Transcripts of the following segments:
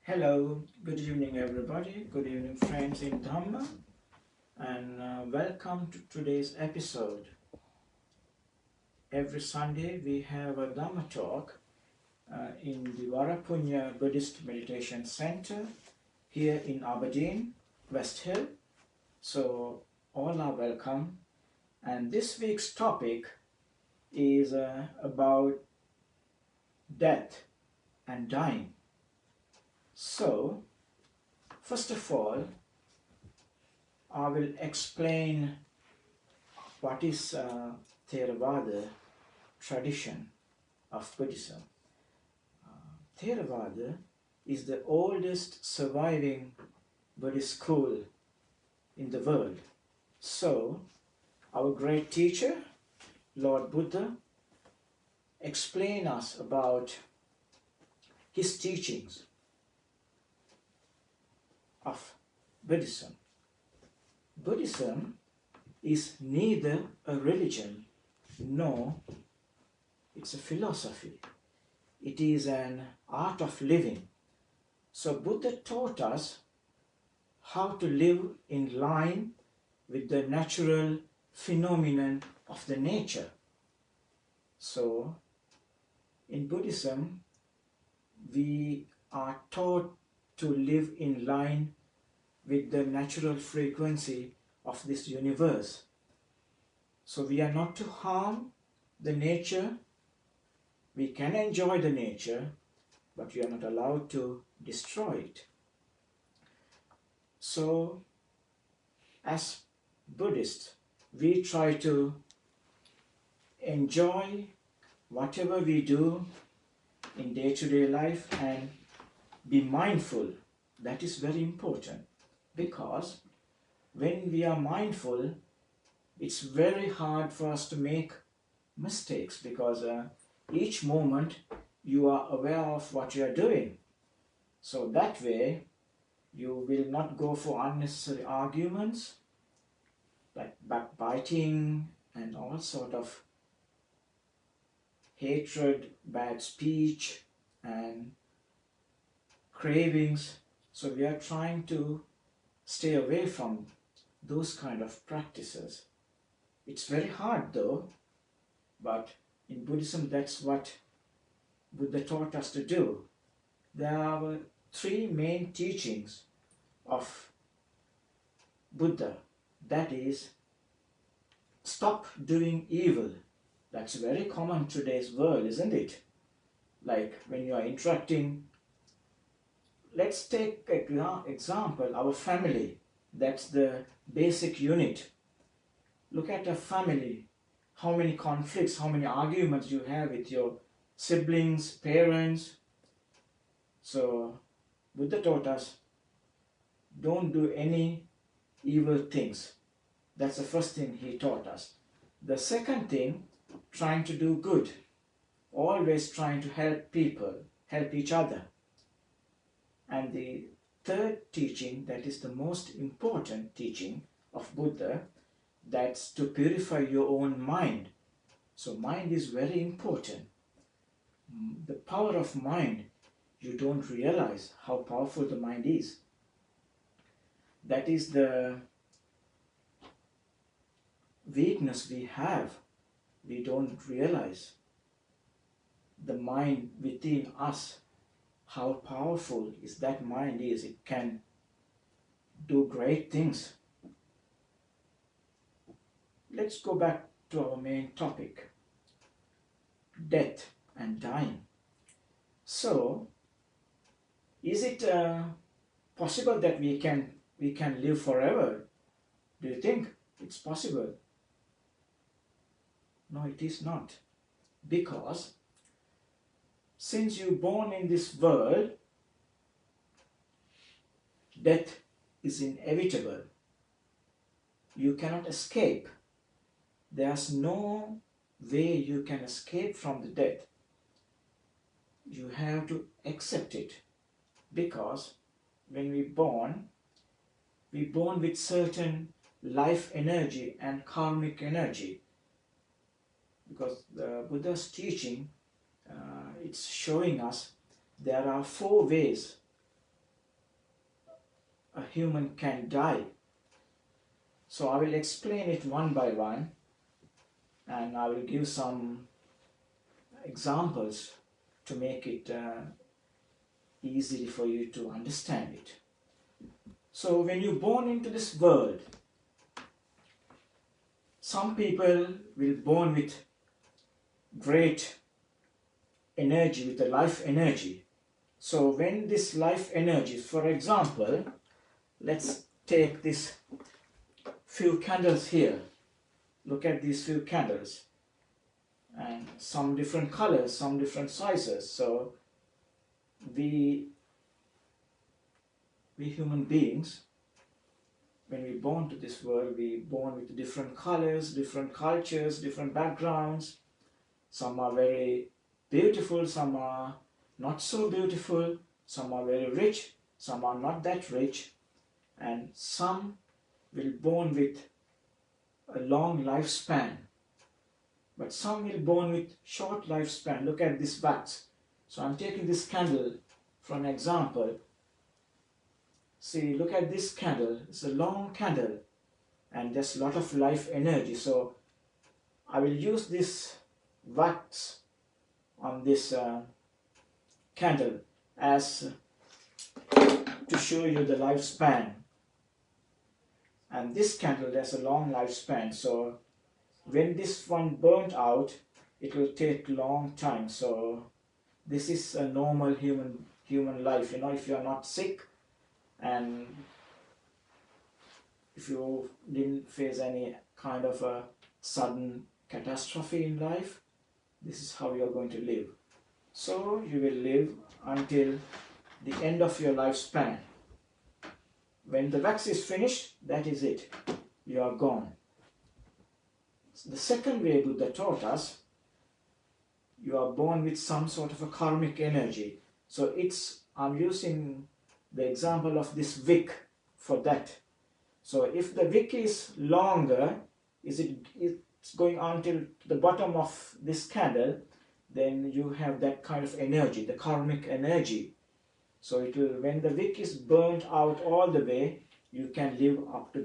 Hello, good evening everybody, good evening friends in Dhamma, and welcome to today's episode. Every Sunday we have a Dhamma talk in the Varapunya Buddhist Meditation Center here in Aberdeen, West Hill. So all are welcome, and this week's topic is about death and dying. So, first of all, I will explain what is Theravada tradition of Buddhism. Theravada is the oldest surviving Buddhist school in the world. So, our great teacher, Lord Buddha, explained us about his teachings of Buddhism. Buddhism is neither a religion nor it's a philosophy. It is an art of living. So Buddha taught us how to live in line with the natural phenomenon of the nature. So in Buddhism, we are taught to live in line with the natural frequency of this universe. So we are not to harm the nature. We can enjoy the nature, but we are not allowed to destroy it. So as Buddhists, we try to enjoy whatever we do in day-to-day life and be mindful. That is very important, because when we are mindful, it's very hard for us to make mistakes, because each moment you are aware of what you are doing. So that way you will not go for unnecessary arguments like backbiting and all sort of hatred, bad speech and cravings. So we are trying to stay away from those kind of practices. It's very hard though, but in Buddhism that's what Buddha taught us to do. There are three main teachings of Buddha. That is, stop doing evil. That's very common in today's world, isn't it? Like when you are interacting, let's take an example, our family. That's the basic unit. Look at a family, how many conflicts, how many arguments you have with your siblings, parents. So Buddha taught us, don't do any evil things. That's the first thing he taught us. The second thing, trying to do good. Always trying to help people, help each other. And the third teaching, that is the most important teaching of Buddha, that's to purify your own mind. So mind is very important. The power of mind, you don't realize how powerful the mind is. That is the weakness we have. We don't realize the mind within us, how powerful is that mind is. It can do great things. Let's go back to our main topic, death and dying. So, is it possible that we can live forever? Do you think it's possible? No, it is not. Because since you're born in this world, death is inevitable. You cannot escape. There's no way you can escape from the death. You have to accept it, because when we're born with certain life energy and karmic energy. Because the Buddha's teaching, it's showing us there are four ways a human can die. So I will explain it one by one, and I will give some examples to make it easily for you to understand it. So when you're born into this world, some people will born with great energy, with the life energy. So when this life energy, for example, let's take this few candles here. Look at these few candles, and some different colors, some different sizes. So we human beings, when we born to this world, we born with different colors, different cultures, different backgrounds. Some are very beautiful, some are not so beautiful, some are very rich, some are not that rich, and some will born with a long lifespan, but some will born with short lifespan. Look at this wax. So I'm taking this candle for an example. See, look at this candle. It's a long candle and there's a lot of life energy. So I will use this wax on this candle as to show you the lifespan. And this candle has a long lifespan. So when this one burnt out, it will take long time. So this is a normal human life. You know, if you are not sick and if you didn't face any kind of a sudden catastrophe in life, this is how you are going to live. So you will live until the end of your lifespan. When the wax is finished, that is it. You are gone. So the second way Buddha taught us, you are born with some sort of a karmic energy. So I'm using the example of this wick for that. So if the wick is longer, it's going until the bottom of this candle, then you have that kind of energy, the karmic energy. So it will, when the wick is burnt out all the way, you can live up to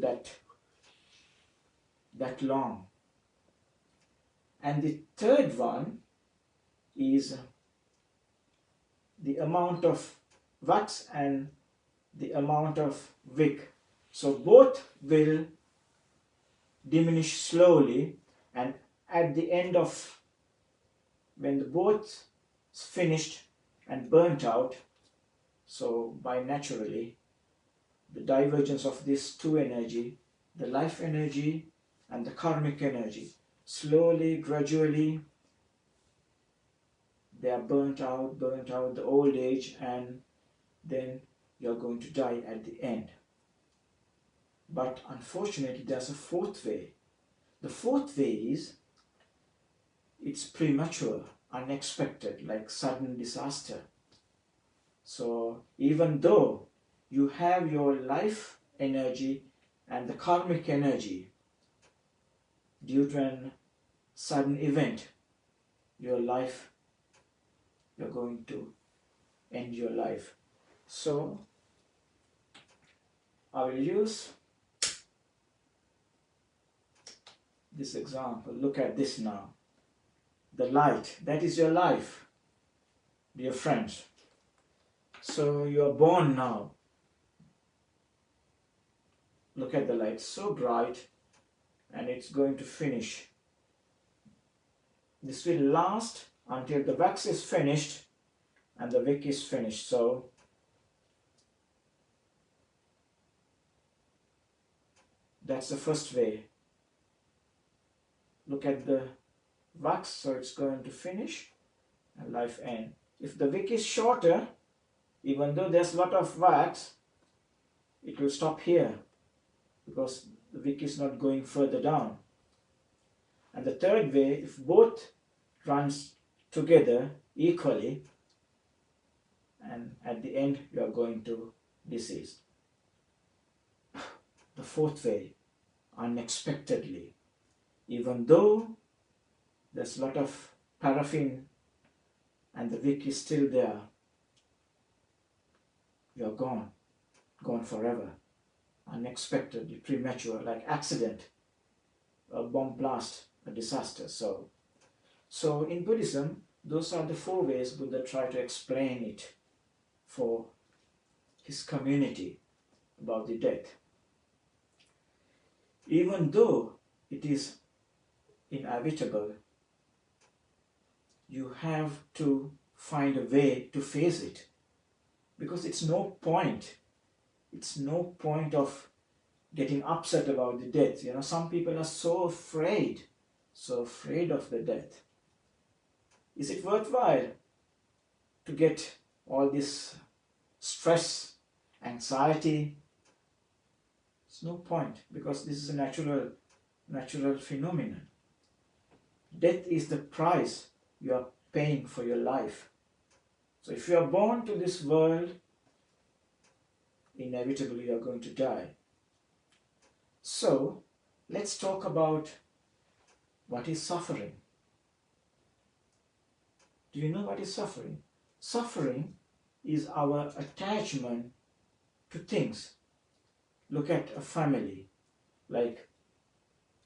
that long. And the third one is the amount of wax and the amount of wick. So both will diminish slowly, and at the end of, when the both is finished and burnt out, so by naturally the divergence of these two energy, the life energy and the karmic energy, slowly, gradually they are burnt out, the old age, and then you're going to die at the end. But unfortunately there's a fourth way. The fourth way is, it's premature, unexpected, like sudden disaster. So even though you have your life energy and the karmic energy, due to a sudden event, you're going to end your life. So I will use this example. Look at this now. The light, that is your life, dear friends. So you are born now. Look at the light, so bright, and it's going to finish. This will last until the wax is finished and the wick is finished. So that's the first way. Look at the wax, so it's going to finish and life end. If the wick is shorter, even though there's a lot of wax, it will stop here because the wick is not going further down. And the third way, if both runs together equally, and at the end you are going to decease. The fourth way, unexpectedly, even though there's a lot of paraffin and the wick is still there, you're gone. gone forever, unexpectedly, premature, like accident, a bomb blast, a disaster. So in Buddhism, those are the four ways Buddha tried to explain it for his community about the death. Even though it is inevitable, you have to find a way to face it, because it's no point of getting upset about the death. Some people are so afraid of the death. Is it worthwhile to get all this stress, anxiety? It's no point, because this is a natural phenomenon. Death is the price you are paying for your life. So if you are born to this world, inevitably you are going to die. So let's talk about what is suffering. Do you know what is suffering? Suffering is our attachment to things. Look at a family, like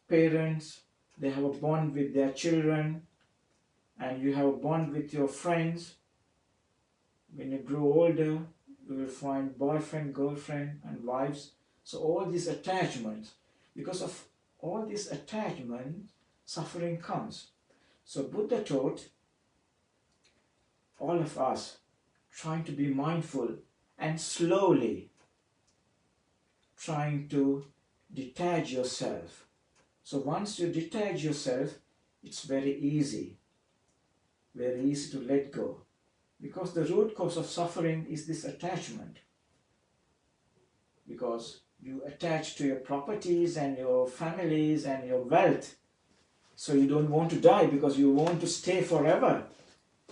parents, they have a bond with their children, and you have a bond with your friends. When you grow older, you will find boyfriend, girlfriend, and wives. So all these attachments, because of all these attachments, suffering comes. So Buddha taught all of us trying to be mindful and slowly trying to detach yourself. So once you detach yourself, it's very easy to let go. Because the root cause of suffering is this attachment. Because you attach to your properties and your families and your wealth. So you don't want to die, because you want to stay forever.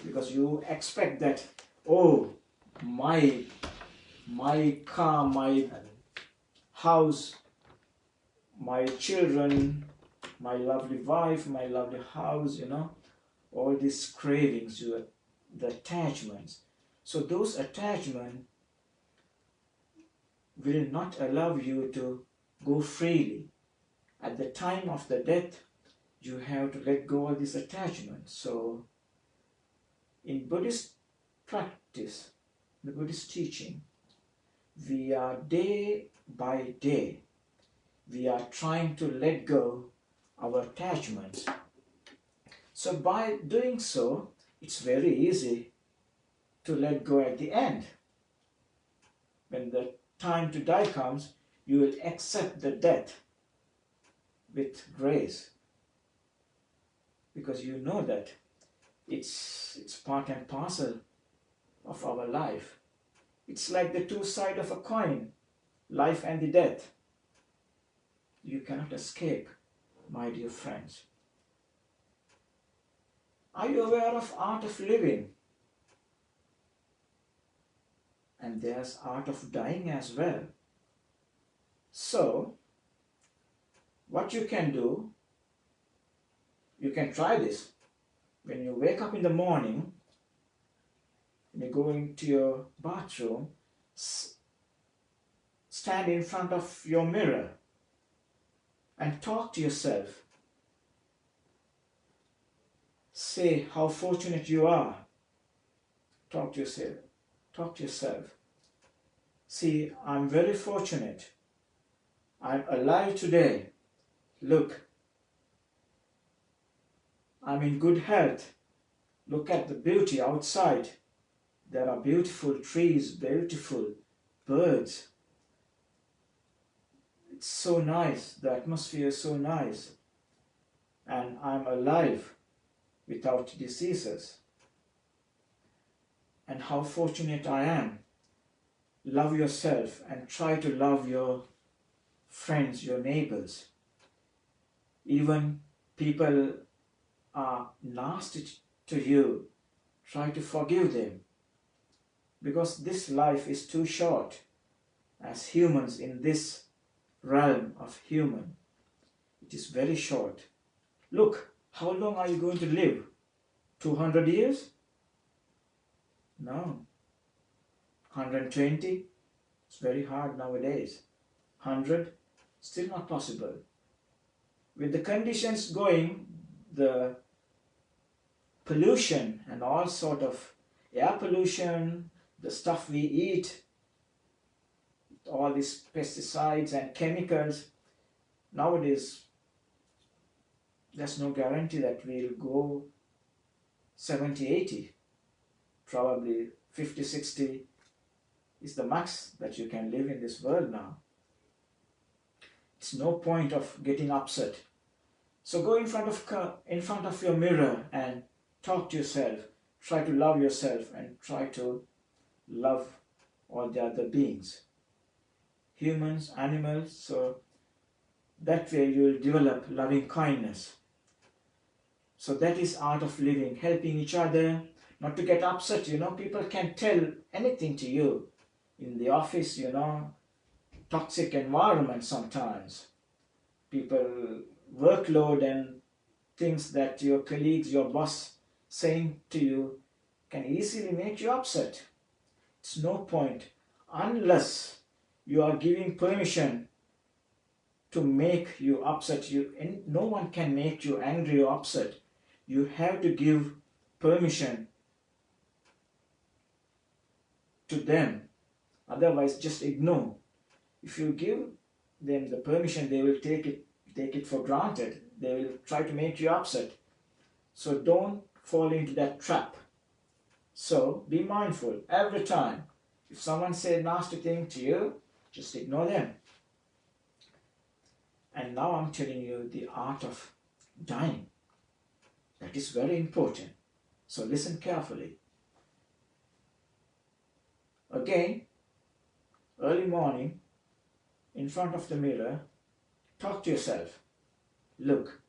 Because you expect that, oh, my car, my house, my children, my lovely wife, my lovely house, all these cravings, the attachments. So those attachments will not allow you to go freely. At the time of the death, you have to let go of these attachments. So in Buddhist practice, the Buddhist teaching, we are day by day, we are trying to let go our attachments. So by doing so, it's very easy to let go at the end. When the time to die comes, you will accept the death with grace, because you know that it's part and parcel of our life. It's like the two sides of a coin, life and the death. You cannot escape, my dear friends. Are you aware of art of living? And there's art of dying as well. So, what you can do, you can try this. When you wake up in the morning, when you go into your bathroom, stand in front of your mirror and talk to yourself. Say how fortunate you are. Talk to yourself. Talk to yourself. See, I'm very fortunate. I'm alive today. Look, I'm in good health. Look at the beauty outside. There are beautiful trees, beautiful birds. It's so nice. The atmosphere is so nice. And I'm alive without diseases. And how fortunate I am. Love yourself and try to love your friends, your neighbors. Even people are nasty to you, try to forgive them. Because this life is too short as humans in this realm of human. It is very short. Look, how long are you going to live? 200 years? No. 120? It's very hard nowadays. 100, still not possible. With the conditions going, the pollution and all sort of air pollution, the stuff we eat, all these pesticides and chemicals, nowadays there's no guarantee that we'll go 70, 80. Probably 50, 60 is the max that you can live in this world now. It's no point of getting upset. So go in front of your mirror and talk to yourself. Try to love yourself and try to love all the other beings, humans, animals. So that way you will develop loving kindness. So that is art of living, helping each other, not to get upset. People can tell anything to you in the office, toxic environment sometimes. People workload and things that your colleagues, your boss saying to you can easily make you upset. It's no point unless you are giving permission to make you upset. No one can make you angry or upset. You have to give permission to them. Otherwise, just ignore. If you give them the permission, they will take it for granted. They will try to make you upset. So don't fall into that trap. So be mindful every time. If someone says a nasty thing to you, just ignore them. And now I'm telling you the art of dying. That is very important. So listen carefully. Again, early morning, in front of the mirror, talk to yourself. Look,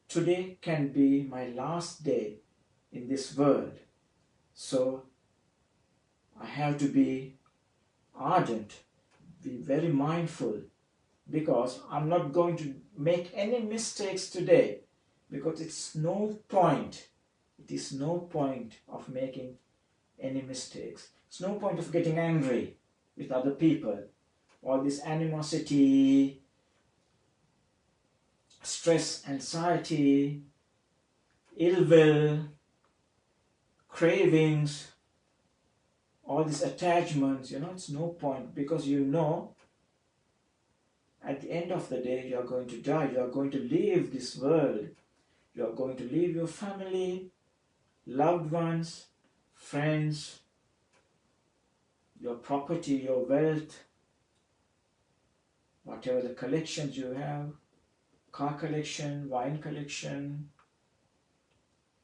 today can be my last day in this world. So I have to be ardent, be very mindful, because I'm not going to make any mistakes today, because it's no point. It is no point of making any mistakes. It's no point of getting angry with other people. All this animosity, stress, anxiety, ill will, cravings, all these attachments, it's no point, because at the end of the day you are going to die. You are going to leave this world. You are going to leave your family, loved ones, friends, your property, your wealth, whatever the collections you have, car collection, wine collection,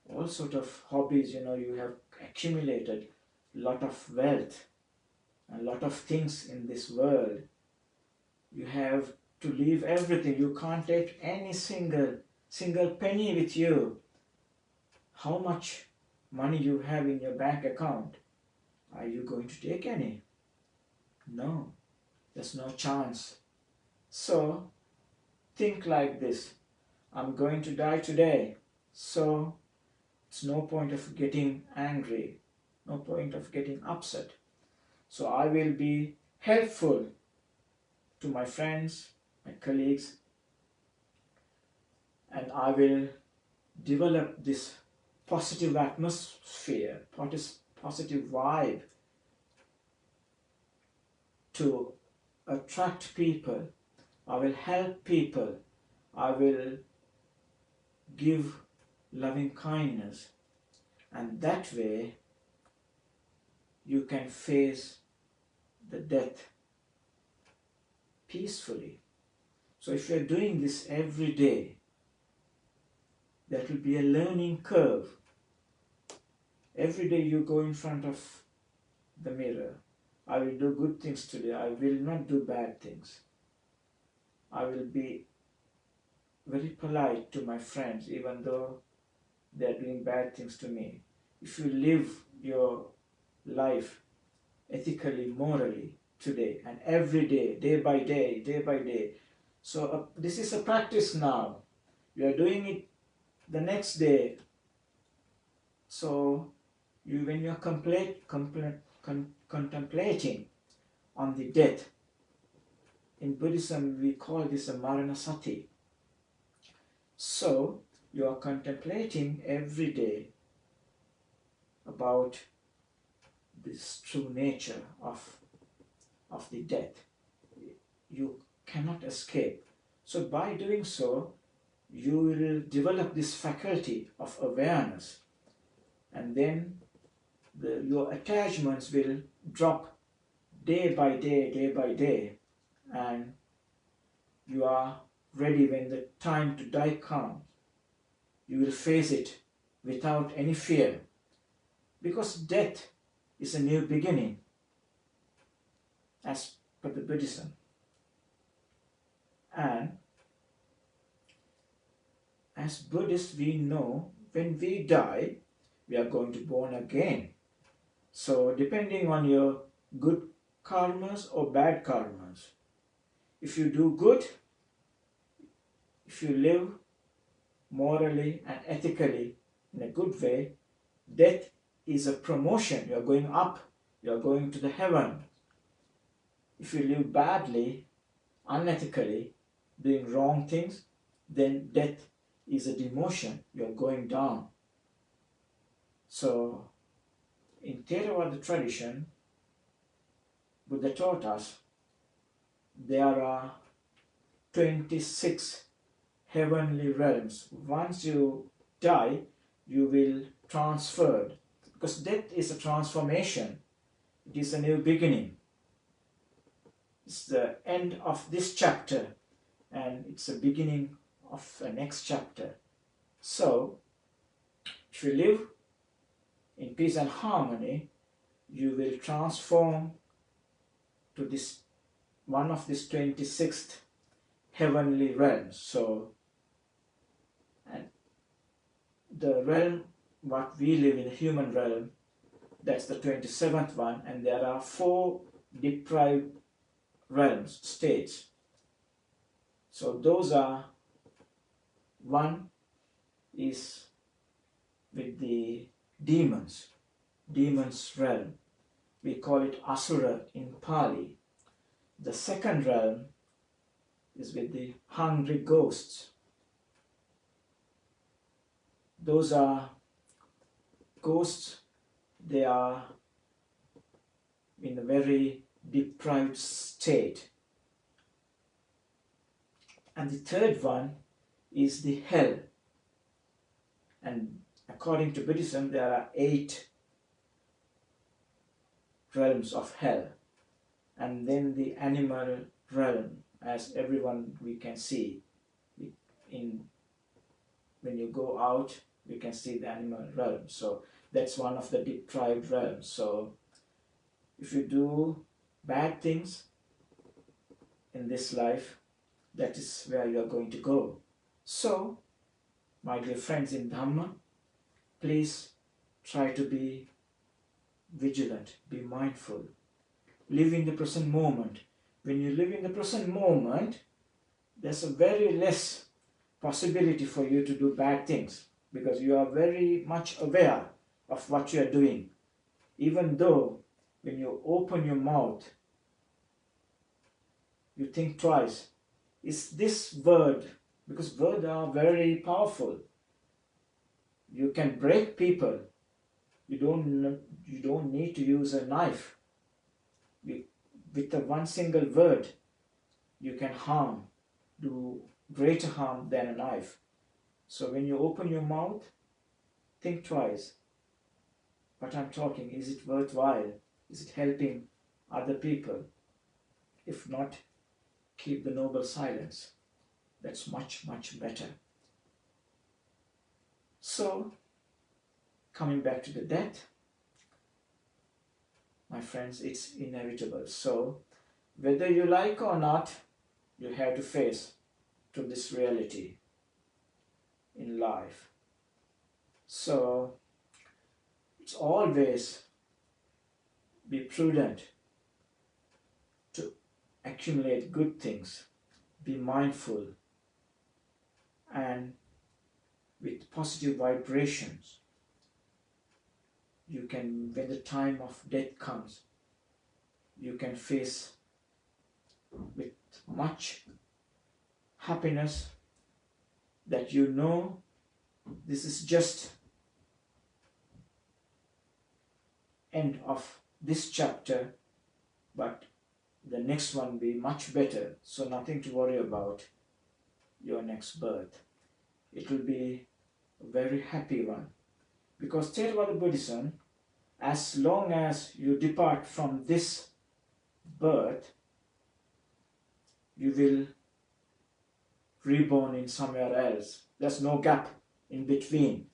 all sort of hobbies, you have accumulated a lot of wealth, a lot of things in this world. You have to leave everything. You can't take any single penny with you. How much money you have in your bank account? Are you going to take any? No, there's no chance. So think like this. I'm going to die today. So it's no point of getting angry, no point of getting upset. So I will be helpful to my friends, my colleagues, and I will develop this positive atmosphere, positive vibe to attract people. I will help people. I will give loving kindness, and that way you can face the death peacefully. So if you are doing this every day, that will be a learning curve. Every day you go in front of the mirror. I will do good things today. I will not do bad things. I will be very polite to my friends, even though they are doing bad things to me. If you live your life ethically, morally, today and every day, day by day. So this is a practice now. You are doing it the next day. So when you are contemplating on the death. In Buddhism, we call this a maranasati. So, you are contemplating every day about this true nature of the death. You cannot escape. So by doing so, you will develop this faculty of awareness, and then your attachments will drop day by day, and you are ready when the time to die comes. You will face it without any fear, because death is a new beginning as per the Buddhism. And as Buddhists, we know when we die, we are going to born again. So depending on your good karmas or bad karmas, if you do good, if you live morally and ethically in a good way, death is a promotion. You are going up, you are going to the heaven. If you live badly, unethically, doing wrong things, then death is a demotion. You are going down. So in Theravada tradition, Buddha taught us there are 26 heavenly realms. Once you die, you will transferred, because death is a transformation. It is a new beginning. It's the end of this chapter, and it's the beginning of a next chapter. So if you live in peace and harmony, you will transform to this one of these 26th heavenly realms. So, and the realm what we live in, the human realm, that's the 27th one, and there are 4 deprived realms, states. So those are, one is with the demons realm. We call it Asura in Pali. The second realm is with the hungry ghosts. Those are ghosts, they are in a very deprived state. And the third one is the hell. And according to Buddhism, there are 8 realms of hell. And then the animal realm, as everyone we can see. When you go out, we can see the animal realm. So that's one of the deprived realms. So if you do bad things in this life, that is where you are going to go. So, my dear friends in Dhamma, please try to be vigilant, be mindful. Live in the present moment. When you live in the present moment, there's a very less possibility for you to do bad things, because you are very much aware of what you are doing. Even though when you open your mouth, you think twice. Is this word, because words are very powerful. You can break people. You don't need to use a knife. With one single word, you can do greater harm than a knife. So when you open your mouth, think twice. What I'm talking, is it worthwhile? Is it helping other people? If not, keep the noble silence. That's much, much better. So, coming back to the death, my friends, it's inevitable. So, whether you like or not, you have to face to this reality in life. So, it's always be prudent to accumulate good things, be mindful, and with positive vibrations, you can, when the time of death comes, you can face with much happiness, that you know this is just end of this chapter, but the next one will be much better. So nothing to worry about your next birth. It will be a very happy one. Because Theravada Buddhism, as long as you depart from this birth, you will reborn in somewhere else. There's no gap in between.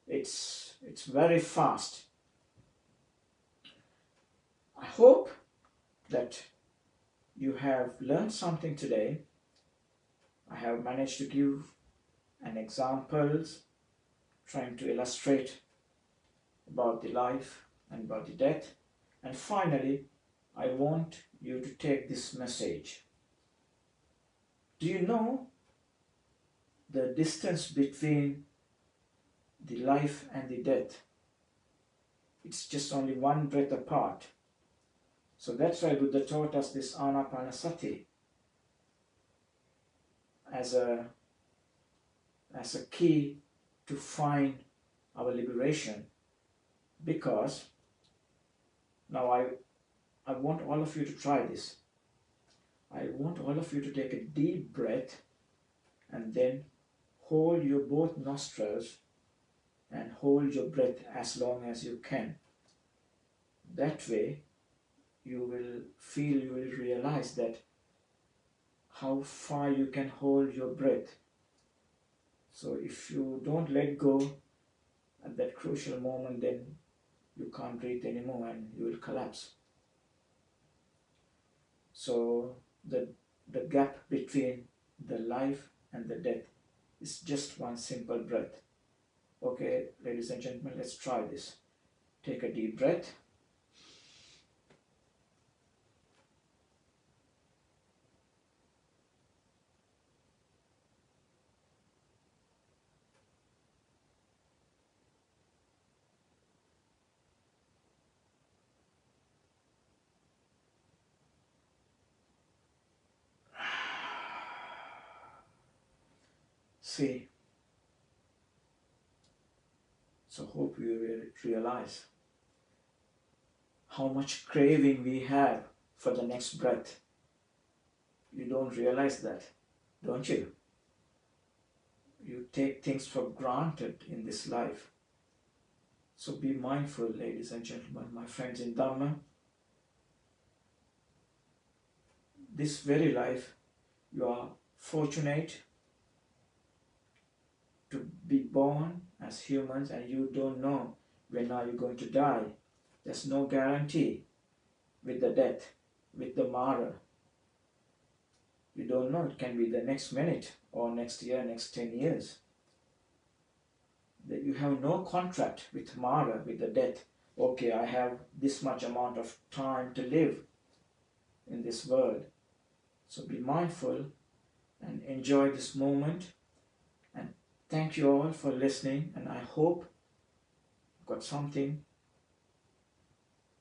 It's very fast. I hope that you have learned something today. I have managed to give an examples, trying to illustrate about the life and about the death. And finally, I want you to take this message. Do you know the distance between the life and the death? It's just only one breath apart. So that's why Buddha taught us this Anapanasati as a key to find our liberation. Because now I want all of you to try this. I want all of you to take a deep breath and then hold your both nostrils and hold your breath as long as you can. That way you will realize that how far you can hold your breath. So if you don't let go at that crucial moment, then you can't breathe anymore and you will collapse. So the gap between the life and the death is just one simple breath. Okay, ladies and gentlemen, let's try this. Take a deep breath. See, so hope you will realize how much craving we have for the next breath. You don't realize that, don't you? You take things for granted in this life. So be mindful, ladies and gentlemen, my friends in Dhamma. This very life, you are fortunate to be born as humans, and you don't know when are you going to die. There's no guarantee with the death, with the Mara. You don't know, it can be the next minute or next year, next 10 years. That you have no contract with Mara, with the death. Okay, I have this much amount of time to live in this world. So be mindful and enjoy this moment. And thank you all for listening, and I hope you got something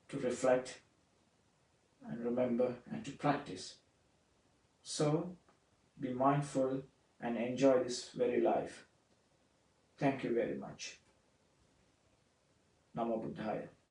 to reflect and remember and to practice. So be mindful and enjoy this very life. Thank you very much. Namo Buddhaya.